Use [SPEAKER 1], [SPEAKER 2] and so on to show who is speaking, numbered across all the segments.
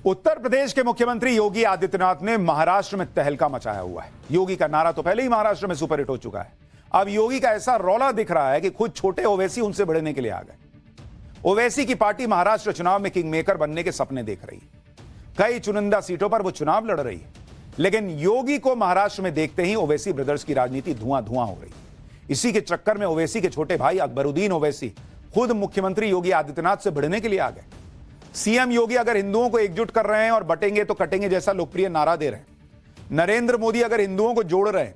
[SPEAKER 1] उत्तर प्रदेश के मुख्यमंत्री योगी आदित्यनाथ ने महाराष्ट्र में तहलका मचाया हुआ है। योगी का नारा तो पहले ही महाराष्ट्र में सुपरहिट हो चुका है। अब योगी का ऐसा रौला दिख रहा है कि खुद छोटे ओवैसी उनसे भिड़ने के लिए आ गए। ओवैसी की पार्टी महाराष्ट्र चुनाव में किंग मेकर बनने के सपने देख रही है। कई चुनिंदा सीटों पर वो चुनाव लड़ रही है, लेकिन योगी को महाराष्ट्र में देखते ही ओवैसी ब्रदर्स की राजनीति धुआं धुआं हो रही है। इसी के चक्कर में ओवैसी के छोटे भाई अकबरुद्दीन ओवैसी खुद मुख्यमंत्री योगी आदित्यनाथ से भिड़ने के लिए आ गए। सीएम योगी अगर हिंदुओं को एकजुट कर रहे हैं और बटेंगे तो कटेंगे जैसा लोकप्रिय नारा दे रहे हैं, नरेंद्र मोदी अगर हिंदुओं को जोड़ रहे हैं,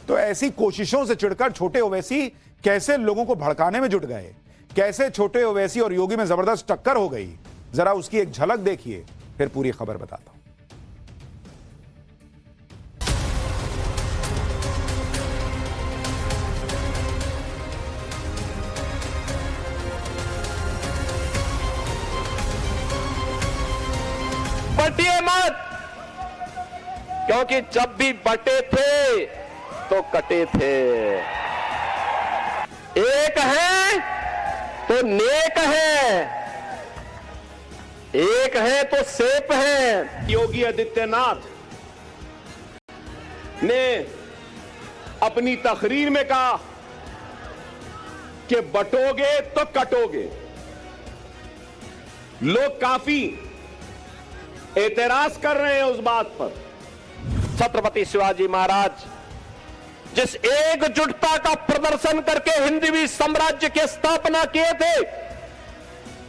[SPEAKER 1] तो ऐसी कोशिशों से चिढ़कर छोटे ओवैसी कैसे लोगों को भड़काने में जुट गए, कैसे छोटे ओवैसी और योगी में जबरदस्त टक्कर हो गई, जरा उसकी एक झलक देखिए, फिर पूरी खबर बताता हूं।
[SPEAKER 2] बटिए मत, क्योंकि जब भी बटे थे तो कटे थे। एक है तो नेक है, एक है तो सेफ है। योगी आदित्यनाथ ने अपनी तकरीर में कहा कि बटोगे तो कटोगे। लोग काफी एतराज कर रहे हैं उस बात पर। छत्रपति शिवाजी महाराज जिस एकजुटता का प्रदर्शन करके हिंदवी साम्राज्य की स्थापना किए थे,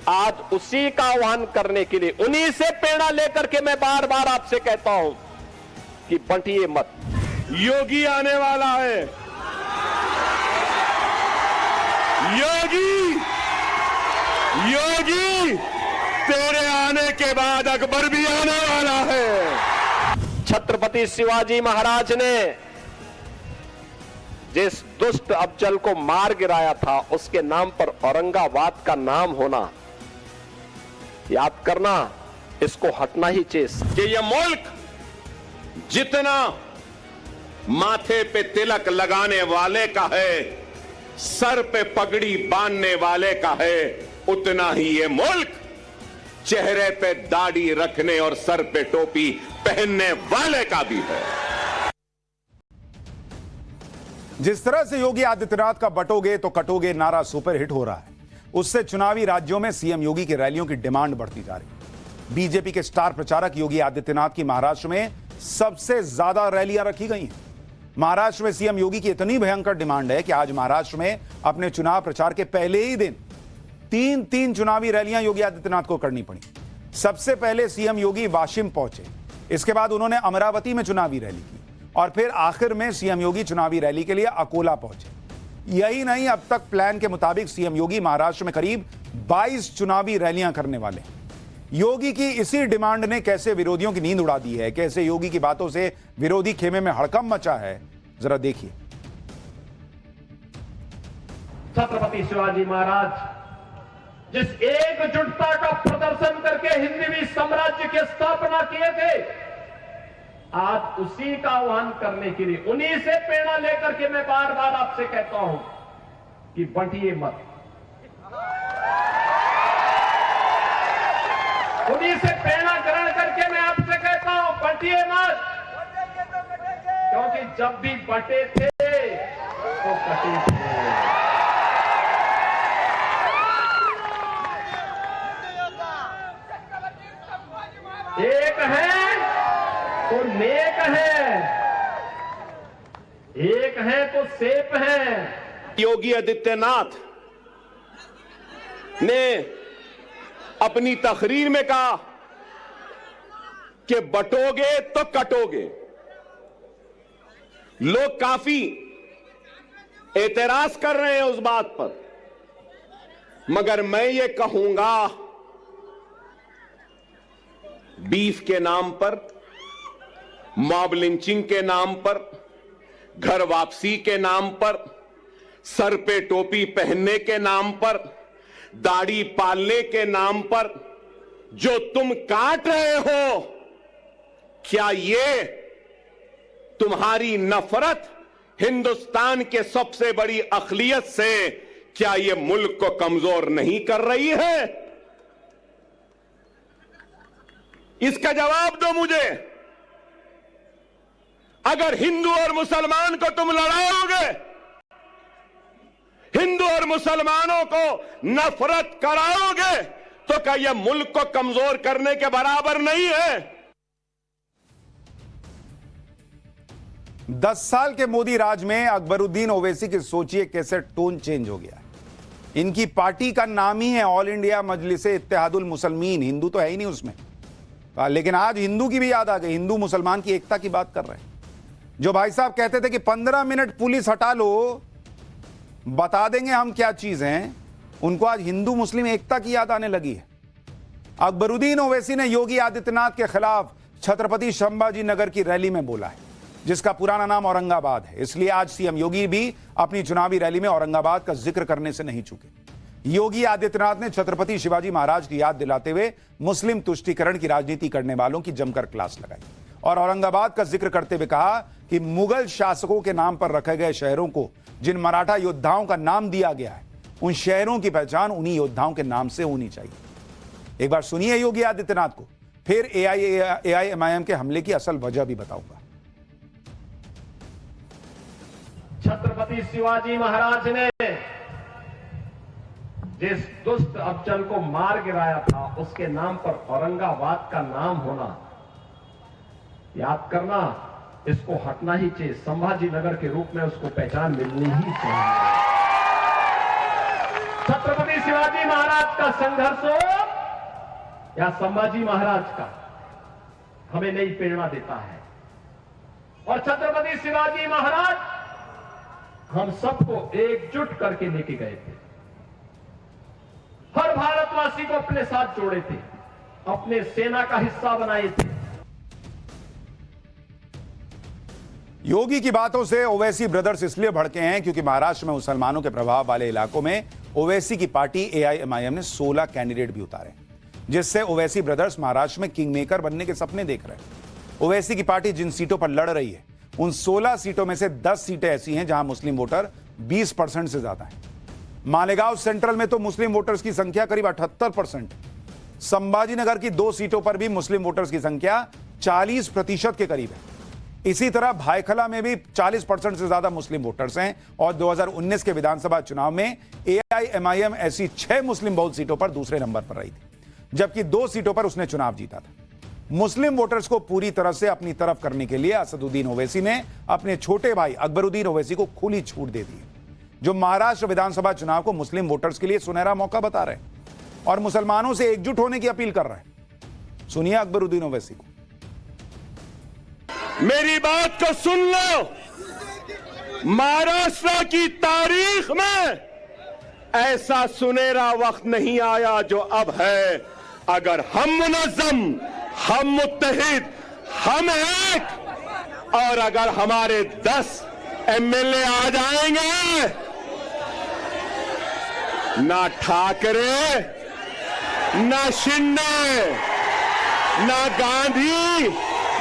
[SPEAKER 2] आज उसी का आह्वान करने के लिए, उन्हीं से प्रेरणा लेकर के मैं बार बार आपसे कहता हूं कि बंटिए मत। योगी आने वाला है। योगी योगी तेरे आने के बाद अकबर भी आने वाला है। छत्रपति शिवाजी महाराज ने जिस दुष्ट अफजल को मार गिराया था, उसके नाम पर औरंगाबाद का नाम होना, याद करना, इसको हटना ही चाहिए। कि यह मुल्क जितना माथे पे तिलक लगाने वाले का है, सर पे पगड़ी बांधने वाले का है, उतना ही ये मुल्क चेहरे पे दाढ़ी रखने और सर पे टोपी पहनने वाले का भी है।
[SPEAKER 1] जिस तरह से योगी आदित्यनाथ का बटोगे तो कटोगे नारा सुपरहिट हो रहा है, उससे चुनावी राज्यों में सीएम योगी की रैलियों की डिमांड बढ़ती जा रही है। बीजेपी के स्टार प्रचारक योगी आदित्यनाथ की महाराष्ट्र में सबसे ज्यादा रैलियां रखी गई हैं। महाराष्ट्र में सीएम योगी की इतनी भयंकर डिमांड है कि आज महाराष्ट्र में अपने चुनाव प्रचार के पहले ही दिन तीन चुनावी रैलियां योगी आदित्यनाथ को करनी पड़ी। सबसे पहले सीएम योगी वाशिम पहुंचे, इसके बाद उन्होंने अमरावती में चुनावी रैली की और फिर आखिर में सीएम योगी चुनावी रैली के लिए अकोला पहुंचे। यही नहीं, अब तक प्लान के मुताबिक सीएम योगी महाराष्ट्र में करीब 22 चुनावी रैलियां करने वाले हैं। योगी की इसी डिमांड ने कैसे विरोधियों की नींद उड़ा दी है, कैसे योगी की बातों से विरोधी खेमे में हड़कंप मचा है, जरा देखिए।
[SPEAKER 2] छत्रपति शिवाजी महाराज जिस एकजुटता का प्रदर्शन करके हिंदवी साम्राज्य की स्थापना किए थे, आज उसी का आह्वान करने के लिए, उन्हीं से प्रेरणा लेकर के मैं बार बार आपसे कहता हूं कि बंटिए मत। उन्हीं से प्रेरणा ग्रहण करके मैं आपसे कहता हूं बंटिए मत, क्योंकि जब भी बटे थे तो कटे थे। एक है तो नेक है, एक है तो सेफ है। योगी आदित्यनाथ ने अपनी तकरीर में कहा कि बटोगे तो कटोगे। लोग काफी एतराज कर रहे हैं उस बात पर, मगर मैं ये कहूंगा, बीफ के नाम पर, मॉब लिंचिंग के नाम पर, घर वापसी के नाम पर, सर पे टोपी पहनने के नाम पर, दाढ़ी पालने के नाम पर जो तुम काट रहे हो, क्या ये तुम्हारी नफरत हिंदुस्तान के सबसे बड़ी अखिलियत से, क्या ये मुल्क को कमजोर नहीं कर रही है? इसका जवाब दो मुझे। अगर हिंदू और मुसलमान को तुम लड़ाओगे, हिंदू और मुसलमानों को नफरत कराओगे, तो क्या यह मुल्क को कमजोर करने के बराबर नहीं है?
[SPEAKER 1] 10 साल के मोदी राज में अकबरुद्दीन ओवैसी की सोचिए कैसे टोन चेंज हो गया। इनकी पार्टी का नाम ही है ऑल इंडिया मजलिस इत्तेहादुल मुसलमीन, हिंदू तो है ही नहीं उसमें, लेकिन आज हिंदू की भी याद आ गई, हिंदू मुसलमान की एकता की बात कर रहे हैं। जो भाई साहब कहते थे कि 15 मिनट पुलिस हटा लो, बता देंगे हम क्या चीज हैं, उनको आज हिंदू मुस्लिम एकता की याद आने लगी है। अकबरुद्दीन ओवैसी ने योगी आदित्यनाथ के खिलाफ छत्रपति संभाजी नगर की रैली में बोला है, जिसका पुराना नाम औरंगाबाद है। इसलिए आज सीएम योगी भी अपनी चुनावी रैली में औरंगाबाद का जिक्र करने से नहीं चूके। योगी आदित्यनाथ ने छत्रपति शिवाजी महाराज की याद दिलाते हुए मुस्लिम तुष्टीकरण की राजनीति करने वालों की जमकर क्लास लगाई और औरंगाबाद का जिक्र करते हुए कहा कि मुगल शासकों के नाम पर रखे गए शहरों को जिन मराठा योद्धाओं का नाम दिया गया है, उन शहरों की पहचान उन्हीं योद्धाओं के नाम से होनी चाहिए। एक बार सुनिए योगी आदित्यनाथ को, फिर एआईएमआईएम के हमले की असल वजह भी बताऊंगा।
[SPEAKER 2] छत्रपति शिवाजी महाराज ने जिस दुष्ट अफजल को मार गिराया था, उसके नाम पर औरंगाबाद का नाम होना, याद करना, इसको हटना ही चाहिए। संभाजी नगर के रूप में उसको पहचान मिलनी ही चाहिए। छत्रपति शिवाजी महाराज का संघर्ष हो या संभाजी महाराज का, हमें नई प्रेरणा देता है। और छत्रपति शिवाजी महाराज हम सबको एकजुट करके लेके गए थे, हर भारतवासी को अपने साथ जोड़े थे, अपने सेना का हिस्सा बनाए थे।
[SPEAKER 1] योगी की बातों से ओवैसी ब्रदर्स इसलिए भड़के हैं क्योंकि महाराष्ट्र में मुसलमानों के प्रभाव वाले इलाकों में ओवैसी की पार्टी एआईएमआईएम ने 16 कैंडिडेट भी उतारे, जिससे ओवैसी ब्रदर्स महाराष्ट्र में किंग मेकर बनने के सपने देख रहे हैं। ओवैसी की पार्टी जिन सीटों पर लड़ रही है, उन 16 सीटों में से 10 सीटें ऐसी हैं जहां मुस्लिम वोटर 20% से ज्यादा हैं। मालेगांव सेंट्रल में तो मुस्लिम वोटर्स की संख्या करीब 78%। संभाजी नगर की 2 सीटों पर भी मुस्लिम वोटर्स की संख्या 40% के करीब है। इसी तरह भायखला में भी 40% से ज्यादा मुस्लिम वोटर्स हैं और 2019 के विधानसभा चुनाव में एआईएमआईएम ऐसी 6 मुस्लिम बहुल सीटों पर दूसरे नंबर पर रही थी, जबकि 2 सीटों पर उसने चुनाव जीता था। मुस्लिम वोटर्स को पूरी तरह से अपनी तरफ करने के लिए असदुद्दीन ओवैसी ने अपने छोटे भाई अकबरुद्दीन ओवैसी को खुली छूट दे दी, जो महाराष्ट्र विधानसभा चुनाव को मुस्लिम वोटर्स के लिए सुनहरा मौका बता रहे हैं और मुसलमानों से एकजुट होने की अपील कर रहे हैं। सुनिए अकबरुद्दीन ओवैसी को।
[SPEAKER 2] मेरी बात को सुन लो, महाराष्ट्र की तारीख में ऐसा सुनहरा वक्त नहीं आया जो अब है। अगर हम मुनज़्ज़म, हम मुत्तहिद, हम एक, और अगर हमारे 10 एमएलए आ जाएंगे, ना ठाकरे, ना शिंदे, ना गांधी,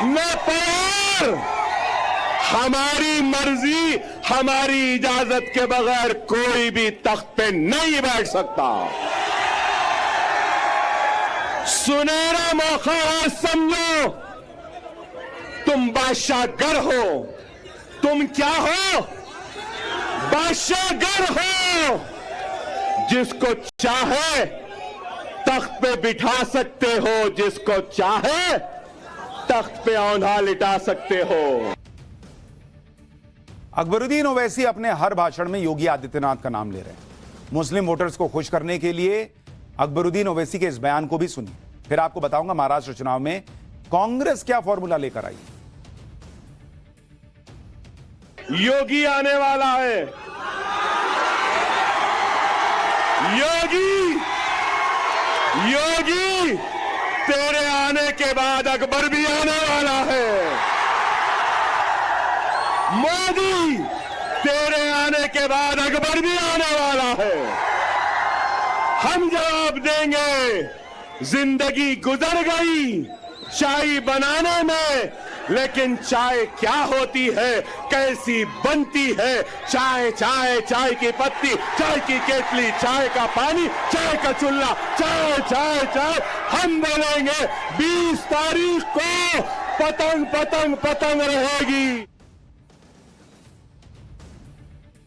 [SPEAKER 2] ना पवार, हमारी मर्जी, हमारी इजाजत के बगैर कोई भी तख्त पे नहीं बैठ सकता। सुनहरा मौका है, समझो। तुम बादशाहगर हो। तुम क्या हो? बादशाहगर हो। जिसको चाहे तख्त पे बिठा सकते हो, जिसको चाहे तख्त पे औंधा लिटा सकते हो।
[SPEAKER 1] अकबरुद्दीन ओवैसी अपने हर भाषण में योगी आदित्यनाथ का नाम ले रहे हैं। मुस्लिम वोटर्स को खुश करने के लिए अकबरुद्दीन ओवैसी के इस बयान को भी सुनिए, फिर आपको बताऊंगा महाराष्ट्र चुनाव में कांग्रेस क्या फॉर्मूला लेकर आई।
[SPEAKER 2] योगी आने वाला है। योगी, योगी, तेरे आने के बाद अकबर भी आने वाला है। मोदी, तेरे आने के बाद अकबर भी आने वाला है। हम जवाब देंगे, जिंदगी गुजर गई शाही बनाने में,
[SPEAKER 3] लेकिन चाय क्या होती है, कैसी बनती है? चाय चाय चाय की पत्ती, चाय की केतली, चाय का पानी, चाय का चूल्हा, चाय चाय चाय। हम बोलेंगे 20 तारीख को पतंग पतंग पतंग रहेगी।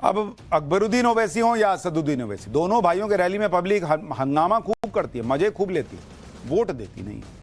[SPEAKER 1] अब अकबरुद्दीन ओवैसी हो या असदुद्दीन ओवैसी, दोनों भाइयों के रैली में पब्लिक हंगामा खूब करती है, मजे खूब लेती है, वोट देती नहीं है।